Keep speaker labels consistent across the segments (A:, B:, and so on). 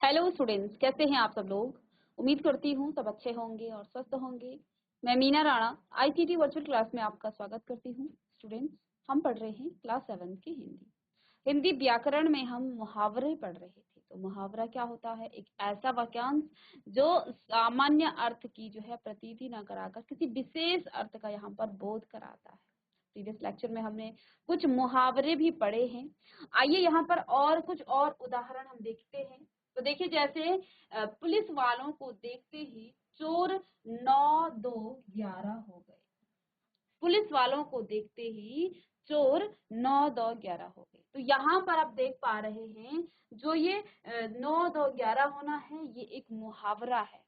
A: Hello students, कैसे हैं आप सब लोग। उम्मीद करती हूँ सब अच्छे होंगे और स्वस्थ होंगे। मैं Meena Rana ICT virtual class में आपका स्वागत करती हूँ। स्टूडेंट्स, हम पढ़ रहे हैं क्लास 7 की हिंदी व्याकरण में हम मुहावरे पढ़ रहे थे। तो मुहावरा क्या होता है? एक ऐसा वाक्यांश जो सामान्य अर्थ की जो है प्रतीति न कराकर किसी विशेष अर्थ का यहाँ पर बोध कराता है। प्रीवियस लेक्चर में हमने कुछ मुहावरे भी पढ़े हैं। आइए यहाँ पर और कुछ और उदाहरण हम देखते हैं। तो देखिए, जैसे पुलिस वालों को देखते ही चोर 9 2 11 हो गए। पुलिस वालों को देखते ही चोर 9 2 11 हो गए। तो यहाँ पर आप देख पा रहे हैं जो ये 9 2 11 होना है, ये एक मुहावरा है।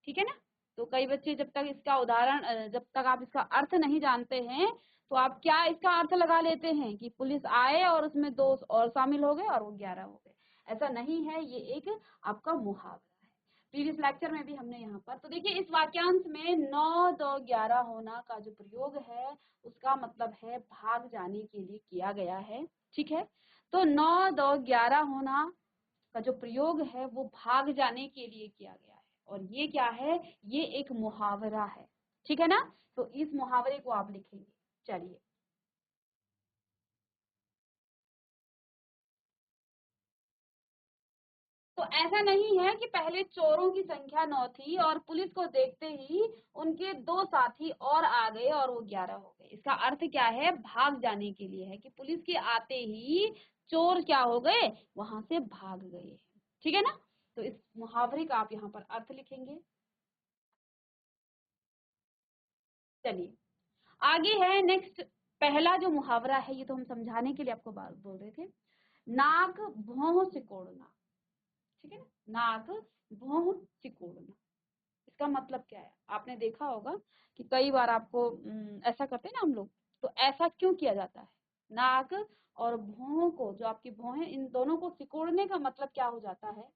A: ठीक है ना। तो कई बच्चे जब तक इसका उदाहरण जब तक आप इसका अर्थ नहीं जानते हैं तो आप क्या इसका अर्थ लगा लेते हैं कि पुलिस आए और उसमें 2 और शामिल हो गए और वो 11 हो गए। ऐसा नहीं है, ये एक आपका मुहावरा है। प्रीवियस लेक्चर में भी हमने यहाँ पर, तो देखिए इस वाक्यांश में 9 2 11 होना का जो प्रयोग है उसका मतलब है भाग जाने के लिए किया गया है। ठीक है। तो 9 2 11 होना का जो प्रयोग है वो भाग जाने के लिए किया गया है और ये क्या है? ये एक मुहावरा है। ठीक है ना। तो इस मुहावरे को आप लिखेंगे। चलिए, तो ऐसा नहीं है कि पहले चोरों की संख्या 9 थी और पुलिस को देखते ही उनके 2 साथी और आ गए और वो 11 हो गए। इसका अर्थ क्या है? भाग जाने के लिए है कि पुलिस के आते ही चोर क्या हो गए? वहां से भाग गए। ठीक है ना। तो इस मुहावरे का आप यहाँ पर अर्थ लिखेंगे। चलिए, आगे है नेक्स्ट। पहला जो मुहावरा है ये तो हम समझाने के लिए आपको बात बोल रहे थे। नाक भौं सिकोड़ना। ठीक है ना। नाक भौं सिकोड़ना, इसका मतलब क्या है? आपने देखा होगा कि कई बार आपको ऐसा करते हैं ना हम लोग। तो ऐसा क्यों किया जाता है? नाक और भौं को, जो आपकी भौं है, इन दोनों को सिकोड़ने का मतलब क्या हो जाता है?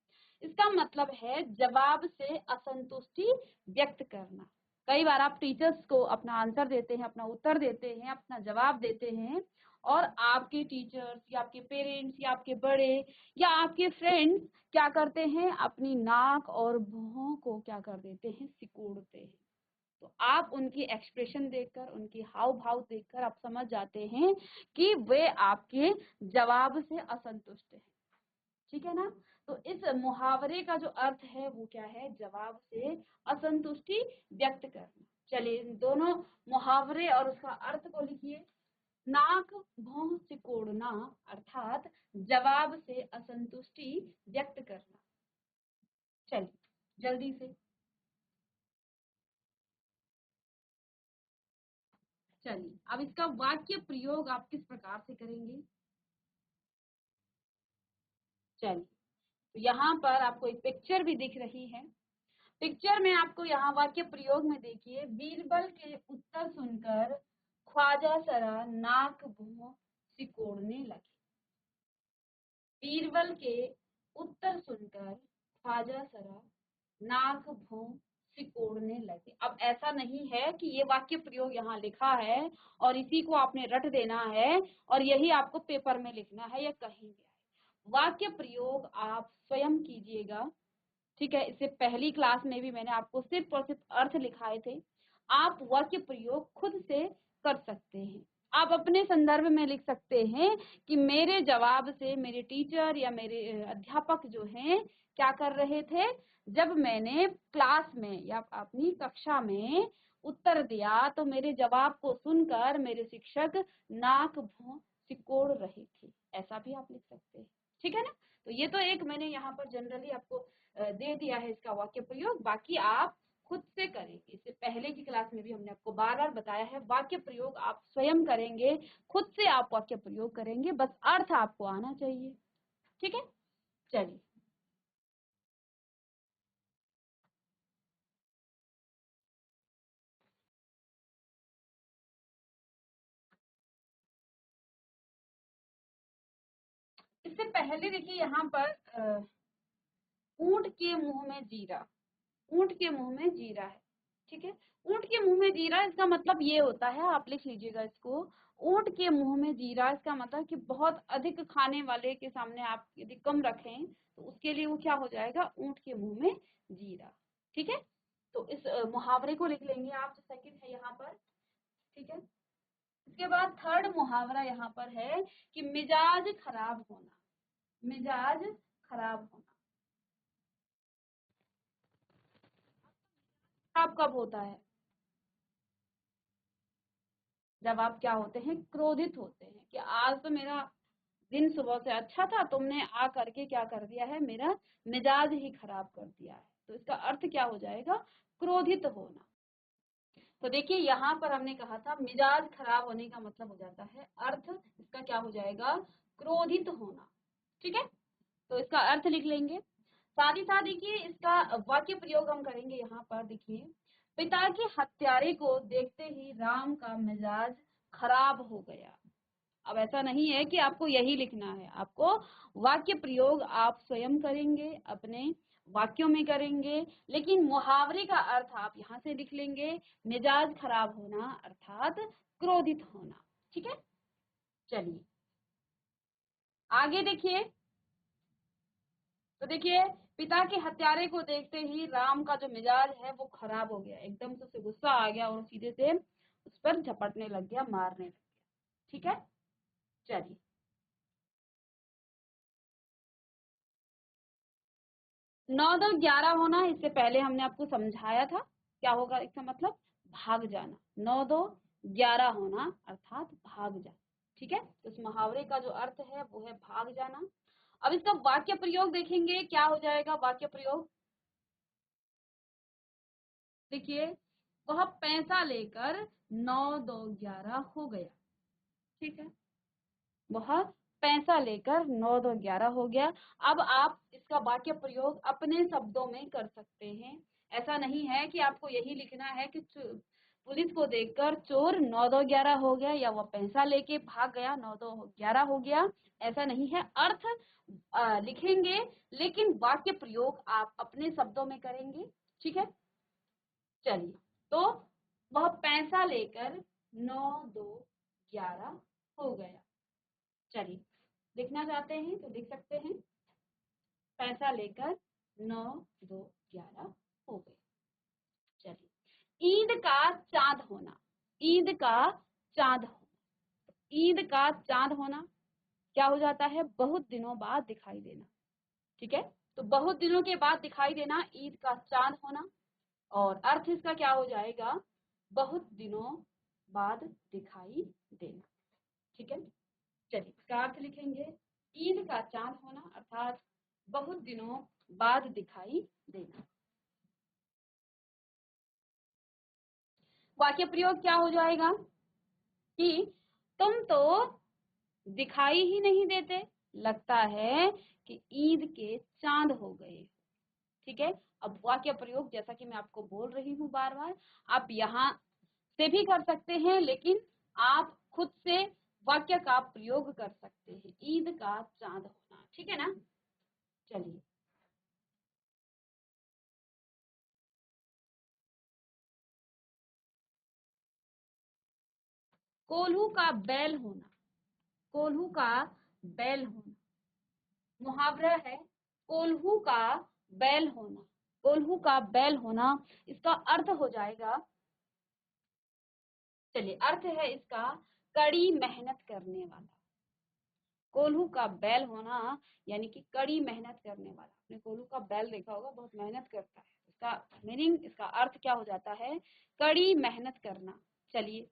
A: इसका मतलब है जवाब से असंतुष्टि व्यक्त करना। कई बार आप टीचर्स को अपना आंसर देते हैं, अपना उत्तर देते हैं, अपना जवाब देते हैं और आपके टीचर्स या आपके पेरेंट्स या आपके बड़े या आपके फ्रेंड्स क्या करते हैं? अपनी नाक और भौं को क्या कर देते हैं? सिकोड़ते हैं। तो आप उनकी एक्सप्रेशन देखकर, उनके हाव भाव देखकर आप समझ जाते हैं कि वे आपके जवाब से असंतुष्ट हैं। ठीक है ना। तो इस मुहावरे का जो अर्थ है वो क्या है? जवाब से असंतुष्टि व्यक्त करना। चलिए, इन दोनों मुहावरे और उसका अर्थ को लिखिए। नाक भौं सिकोड़ना अर्थात जवाब से असंतुष्टि व्यक्त करना। चलिए जल्दी से। चलिए, अब इसका वाक्य प्रयोग आप किस प्रकार से करेंगे? चलिए, तो यहाँ पर आपको एक पिक्चर भी दिख रही है। पिक्चर में आपको यहाँ वाक्य प्रयोग में देखिए, बीरबल के उत्तर सुनकर ख्वाजा सरा नाक भौं सिकोड़ने लगे। बीरबल के उत्तर सुनकर ख्वाजा सरा नाक भौं सिकोड़ने लगे। अब ऐसा नहीं है कि ये वाक्य प्रयोग यहाँ लिखा है और इसी को आपने रट देना है और यही आपको पेपर में लिखना है या कहीं भी आए। वाक्य प्रयोग आप स्वयं कीजिएगा। ठीक है। इससे पहली क्लास में भी मैंने आपको सिर्फ और सिर्फ अर्थ लिखाए थे। आप वाक्य प्रयोग खुद से कर सकते हैं। आप अपने संदर्भ में लिख सकते हैं कि मेरे जवाब से मेरे टीचर या मेरे अध्यापक जो हैं क्या कर रहे थे? जब मैंने क्लास में या अपनी कक्षा में उत्तर दिया तो मेरे जवाब को सुनकर मेरे शिक्षक नाक भौं सिकोड़ रहे थे। ऐसा भी आप लिख सकते हैं। ठीक है ना। तो ये तो एक मैंने यहाँ पर जनरली आपको दे दिया है इसका वाक्य प्रयोग। बाकी आप खुद से करेंगे। इससे पहले की क्लास में भी हमने आपको बार बार बताया है, वाक्य प्रयोग आप स्वयं करेंगे, खुद से आप वाक्य प्रयोग करेंगे, बस अर्थ आपको आना चाहिए। ठीक है। चलिए, इससे पहले देखिए यहाँ पर ऊंट के मुंह में जीरा। ऊंट के मुंह में जीरा है। ठीक है। ऊंट के मुंह में जीरा, इसका मतलब ये होता है, आप लिख लीजिएगा इसको। ऊंट के मुंह में जीरा, इसका मतलब कि बहुत अधिक खाने वाले के सामने आप यदि कम रखें तो उसके लिए वो क्या हो जाएगा, ऊंट के मुंह में जीरा। ठीक है, तो इस मुहावरे को लिख लेंगे आप, जो सेकंड है यहाँ पर। ठीक है, इसके बाद थर्ड मुहावरा यहाँ पर है कि मिजाज खराब होना। मिजाज खराब होना खराब कब होता है, जब आप क्या होते हैं, क्रोधित होते हैं कि आज तो मेरा दिन सुबह से अच्छा था, तुमने आ करके क्या कर दिया है, मेरा मिजाज ही खराब कर दिया है। तो इसका अर्थ क्या हो जाएगा, क्रोधित होना। तो देखिए यहाँ पर हमने कहा था मिजाज खराब होने का मतलब हो जाता है, अर्थ इसका क्या हो जाएगा, क्रोधित होना। ठीक है, तो इसका अर्थ लिख लेंगे। साथ ही साथ देखिए इसका वाक्य प्रयोग हम करेंगे यहाँ पर। देखिए, पिता के हत्यारे को देखते ही राम का मिजाज खराब हो गया। अब ऐसा नहीं है कि आपको यही लिखना है, आपको वाक्य प्रयोग आप स्वयं करेंगे, अपने वाक्यों में करेंगे, लेकिन मुहावरे का अर्थ आप यहाँ से लिख लेंगे, मिजाज खराब होना अर्थात क्रोधित होना। ठीक है, चलिए आगे देखिए। तो देखिए, पिता के हत्यारे को देखते ही राम का जो मिजाज है वो खराब हो गया, एकदम से उसे गुस्सा आ गया और सीधे से उस पर झपटने लग गया, मारने लग गया। ठीक है, चलिए 9 2 11 होना, इससे पहले हमने आपको समझाया था क्या होगा इसका मतलब, भाग जाना। 9 2 11 होना अर्थात भाग जाना। ठीक है, तो इस मुहावरे का जो अर्थ है वो है भाग जाना। अब इसका वाक्य प्रयोग देखेंगे, क्या हो जाएगा वाक्य प्रयोग। देखिए, वह पैसा लेकर 9 2 11 हो गया। ठीक है, वह पैसा लेकर 9 2 11 हो गया। अब आप इसका वाक्य प्रयोग अपने शब्दों में कर सकते हैं। ऐसा नहीं है कि आपको यही लिखना है कि पुलिस को देखकर चोर 9 2 11 हो गया, या वह पैसा लेके भाग गया 9 2 11 हो गया। ऐसा नहीं है, अर्थ लिखेंगे लेकिन वाक्य प्रयोग आप अपने शब्दों में करेंगे। ठीक है, चलिए, तो वह पैसा लेकर 9 2 11 हो गया। चलिए, लिखना चाहते हैं तो लिख सकते हैं, पैसा लेकर 9 2 11 हो गए। चलिए, ईद का चांद होना। ईद का चांद होना, ईद का चांद होना क्या हो जाता है, बहुत दिनों बाद दिखाई देना। ठीक है, तो बहुत दिनों के बाद दिखाई देना, ईद का चांद होना, और अर्थ इसका क्या हो जाएगा, बहुत दिनों बाद दिखाई देना। ठीक है, चलिए इसका अर्थ लिखेंगे, ईद का चांद होना अर्थात बहुत दिनों बाद दिखाई देना। वाक्य प्रयोग क्या हो जाएगा कि तुम तो दिखाई ही नहीं देते, लगता है कि ईद के चांद हो गए। ठीक है, अब वाक्य प्रयोग जैसा कि मैं आपको बोल रही हूँ बार बार, आप यहाँ से भी कर सकते हैं, लेकिन आप खुद से वाक्य का प्रयोग कर सकते हैं, ईद का चांद होना। ठीक है ना, चलिए कोल्हू का बैल होना। कोल्हू का बैल होना मुहावरा है, कोल्हू का बैल होना। कोल्हू का बैल होना, इसका अर्थ हो जाएगा, चलिए अर्थ है इसका, कड़ी मेहनत करने वाला। कोल्हू का बैल होना यानी कि कड़ी मेहनत करने वाला। आपने कोल्हू का बैल देखा होगा, बहुत मेहनत करता है, इसका मीनिंग, इसका अर्थ क्या हो जाता है, कड़ी मेहनत करना। चलिए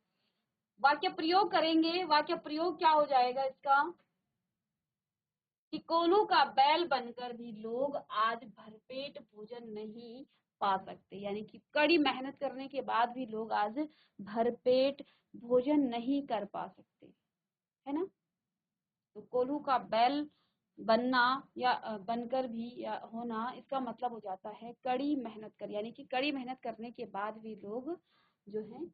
A: वाक्य प्रयोग करेंगे, वाक्य प्रयोग क्या हो जाएगा इसका, कि कोल्हू का बैल बनकर भी लोग आज भरपेट भोजन नहीं पा सकते, यानी कि कड़ी मेहनत करने के बाद भी लोग आज भरपेट भोजन नहीं कर पा सकते, है ना। तो कोल्हू का बैल बनना या बनकर भी या होना, इसका मतलब हो जाता है कड़ी मेहनत कर, यानी कि कड़ी मेहनत करने के बाद भी लोग जो है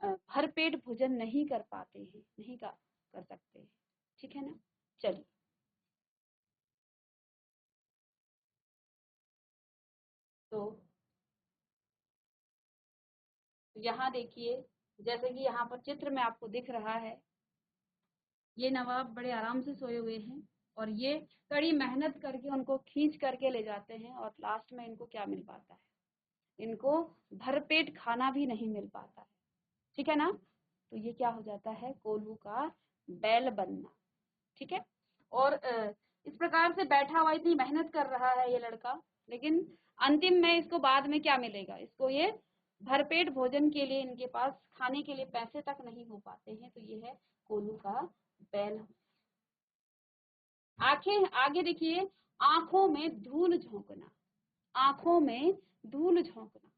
A: भरपेट भोजन नहीं कर पाते हैं, नहीं कर सकते हैं। ठीक है ना, चलिए तो यहाँ देखिए, जैसे कि यहाँ पर चित्र में आपको दिख रहा है, ये नवाब बड़े आराम से सोए हुए हैं और ये कड़ी मेहनत करके उनको खींच करके ले जाते हैं और लास्ट में इनको क्या मिल पाता है, इनको भरपेट खाना भी नहीं मिल पाता है। ठीक है ना। तो ये क्या हो जाता है, कोल्हू का बैल बनना। ठीक है। और इस प्रकार से बैठा हुआ इतनी मेहनत कर रहा है ये लड़का, लेकिन अंतिम में इसको बाद में क्या मिलेगा, इसको ये भरपेट भोजन के लिए इनके पास खाने के लिए पैसे तक नहीं हो पाते हैं। तो ये है कोल्हू का बैल। आंखें, आगे देखिए, आंखों में धूल झोंकना, आंखों में धूल झोंकना।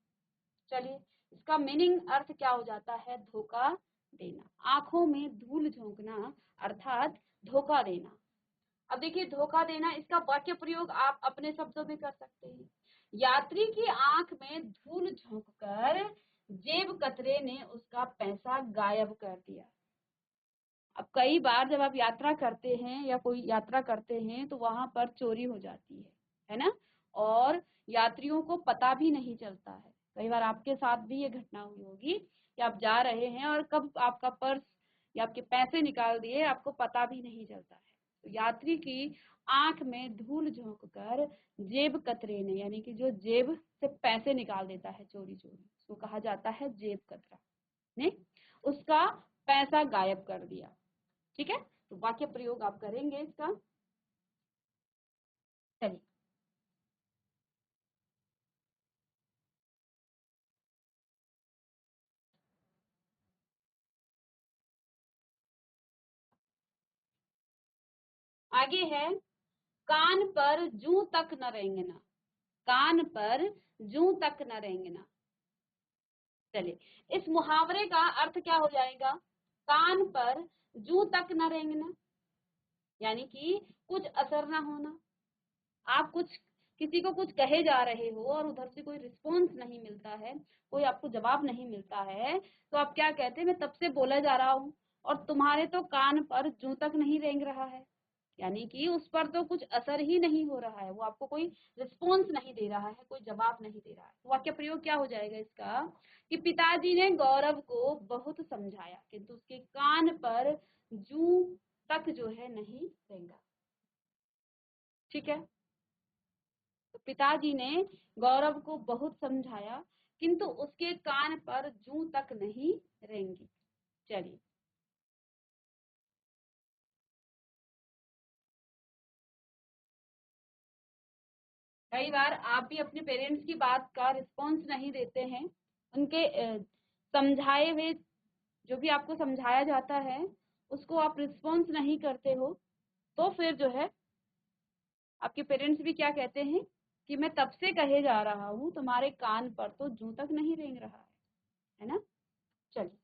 A: चलिए, इसका मीनिंग अर्थ क्या हो जाता है, धोखा देना। आंखों में धूल झोंकना अर्थात धोखा देना। अब देखिए, धोखा देना, इसका वाक्य प्रयोग आप अपने शब्दों में कर सकते हैं। यात्री की आंख में धूल झोंककर जेब कतरे ने उसका पैसा गायब कर दिया। अब कई बार जब आप यात्रा करते हैं या कोई यात्रा करते हैं तो वहां पर चोरी हो जाती है ना, और यात्रियों को पता भी नहीं चलता है। कई बार आपके साथ भी ये घटना हुई होगी कि आप जा रहे हैं और कब आपका पर्स या आपके पैसे निकाल दिए आपको पता भी नहीं चलता है। तो यात्री की आंख में धूल झोंक कर जेब कतरे ने, यानी कि जो जेब से पैसे निकाल देता है चोरी चोरी, उसको कहा जाता है जेब कतरा, ने उसका पैसा गायब कर दिया। ठीक है। तो वाक्य प्रयोग आप करेंगे इसका। चलिए, आगे है, कान पर जूं तक न रेंगना, कान पर जूं तक न रेंगना। चलिए, इस मुहावरे का अर्थ क्या हो जाएगा, कान पर जूं तक न रेंगना, यानी कि कुछ असर ना होना। आप कुछ, किसी को कुछ कहे जा रहे हो और उधर से कोई रिस्पॉन्स नहीं मिलता है, कोई आपको जवाब नहीं मिलता है, तो आप क्या कहते हैं, मैं तब से बोला जा रहा हूँ और तुम्हारे तो कान पर जूं तक नहीं रेंग रहा है, यानी कि उस पर तो कुछ असर ही नहीं हो रहा है, वो आपको कोई रिस्पॉन्स नहीं दे रहा है, कोई जवाब नहीं दे रहा है। तो वाक्य प्रयोग क्या हो जाएगा इसका, कि पिताजी ने गौरव को बहुत समझाया किंतु उसके कान पर जूं तक जो है नहीं रेंगा। ठीक है। तो पिताजी ने गौरव को बहुत समझाया किंतु उसके कान पर जूं तक नहीं रेंगी। चलिए, कई बार आप भी अपने पेरेंट्स की बात का रिस्पॉन्स नहीं देते हैं, उनके समझाए हुए, जो भी आपको समझाया जाता है उसको आप रिस्पॉन्स नहीं करते हो, तो फिर जो है आपके पेरेंट्स भी क्या कहते हैं कि मैं तब से कहे जा रहा हूँ तुम्हारे कान पर तो जूं तक नहीं रेंग रहा है ना। चलिए,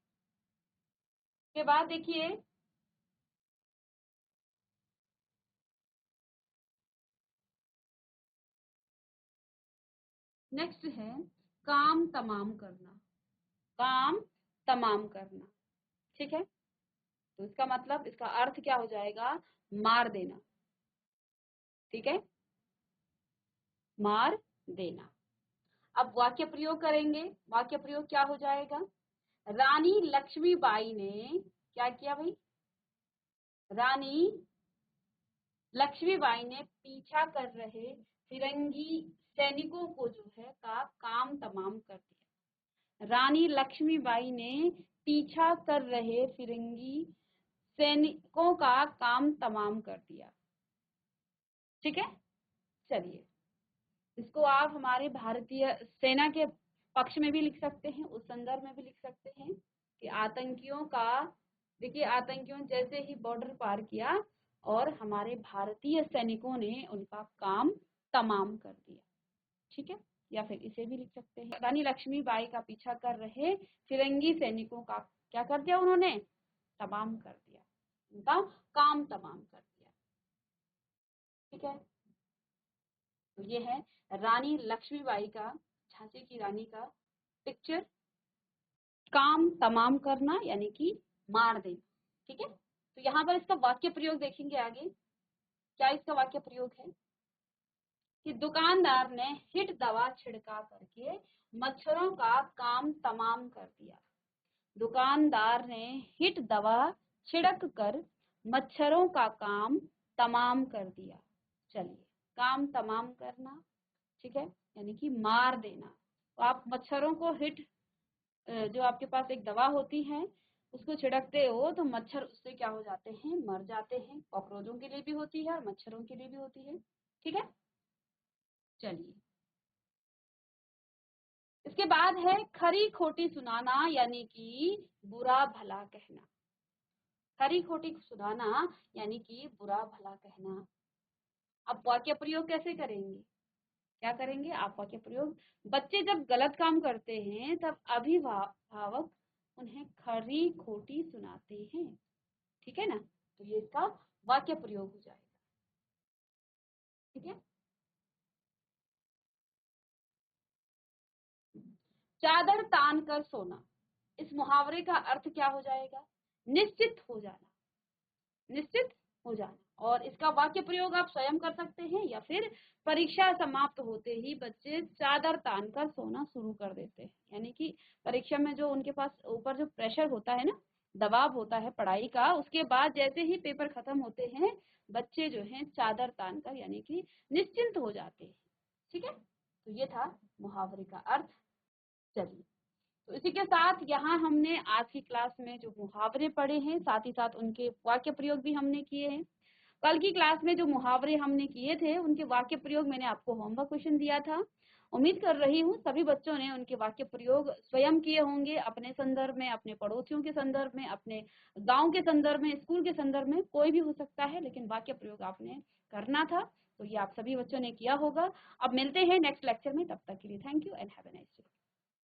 A: के बाद देखिए, नेक्स्ट है काम तमाम करना, काम तमाम करना। ठीक है। तो इसका मतलब, इसका अर्थ क्या हो जाएगा, मार देना। ठीक है, मार देना। अब वाक्य प्रयोग करेंगे, वाक्य प्रयोग क्या हो जाएगा, रानी लक्ष्मीबाई ने क्या किया भाई, रानी लक्ष्मीबाई ने पीछा कर रहे फिरंगी सैनिकों को जो है का काम तमाम कर दिया। रानी लक्ष्मीबाई ने पीछा कर रहे फिरंगी सैनिकों का काम तमाम कर दिया। ठीक है। चलिए, इसको आप हमारे भारतीय सेना के पक्ष में भी लिख सकते हैं, उस संदर्भ में भी लिख सकते हैं कि आतंकियों का, देखिए आतंकियों जैसे ही बॉर्डर पार किया और हमारे भारतीय सैनिकों ने उनका काम तमाम कर दिया। ठीक है। या फिर इसे भी लिख सकते हैं, रानी लक्ष्मीबाई का पीछा कर रहे फिरंगी सैनिकों का क्या कर दिया उन्होंने, तमाम कर दिया, उनका काम तमाम कर दिया। ठीक है। तो ये है रानी लक्ष्मीबाई का, झांसी की रानी का पिक्चर, काम तमाम करना यानी कि मार देना। ठीक है। तो यहाँ पर इसका वाक्य प्रयोग देखेंगे आगे, क्या इसका वाक्य प्रयोग है कि दुकानदार ने हिट दवा छिड़का करके मच्छरों का काम तमाम कर दिया। दुकानदार ने हिट दवा छिड़क कर मच्छरों का काम तमाम कर दिया। चलिए, काम तमाम करना, ठीक है, यानी कि मार देना। तो आप मच्छरों को हिट, जो आपके पास एक दवा होती है उसको छिड़कते हो तो मच्छर उससे क्या हो जाते हैं, मर जाते हैं। कॉकरोचों के लिए भी होती है और मच्छरों के लिए भी होती है, ठीक है। चलिए, इसके बाद है खरी खोटी सुनाना, यानी कि बुरा भला कहना। खरी खोटी सुनाना यानी कि बुरा भला कहना। अब वाक्य प्रयोग कैसे करेंगे, क्या करेंगे आप वाक्य प्रयोग? बच्चे जब गलत काम करते हैं तब अभिभावक उन्हें खरी खोटी सुनाते हैं, ठीक है ना। तो ये इसका वाक्य प्रयोग हो जाएगा, ठीक है। चादर तान कर सोना, इस मुहावरे का अर्थ क्या हो जाएगा? निश्चित हो जाना, निश्चित हो जाना। और इसका वाक्य प्रयोग आप स्वयं कर सकते हैं या फिर परीक्षा समाप्त होते ही बच्चे चादर तान कर सोना शुरू कर देते हैं, यानी कि परीक्षा में जो उनके पास ऊपर जो प्रेशर होता है ना, दबाव होता है पढ़ाई का, उसके बाद जैसे ही पेपर खत्म होते हैं बच्चे जो हैं चादर तान कर यानी कि निश्चिंत हो जाते हैं, ठीक है। तो ये था मुहावरे का अर्थ। चलिए, तो इसी के साथ यहाँ हमने आज की क्लास में जो मुहावरे पढ़े हैं साथ ही साथ उनके वाक्य प्रयोग भी हमने किए हैं। कल की क्लास में जो मुहावरे हमने किए थे उनके वाक्य प्रयोग मैंने आपको होमवर्क क्वेश्चन दिया था। उम्मीद कर रही हूँ सभी बच्चों ने उनके वाक्य प्रयोग स्वयं किए होंगे, अपने संदर्भ में, अपने पड़ोसियों के संदर्भ में, अपने गांव के संदर्भ में, स्कूल के संदर्भ में, कोई भी हो सकता है, लेकिन वाक्य प्रयोग आपने करना था। तो ये आप सभी बच्चों ने किया होगा। अब मिलते हैं नेक्स्ट लेक्चर में, तब तक के लिए thank you and have a nice day.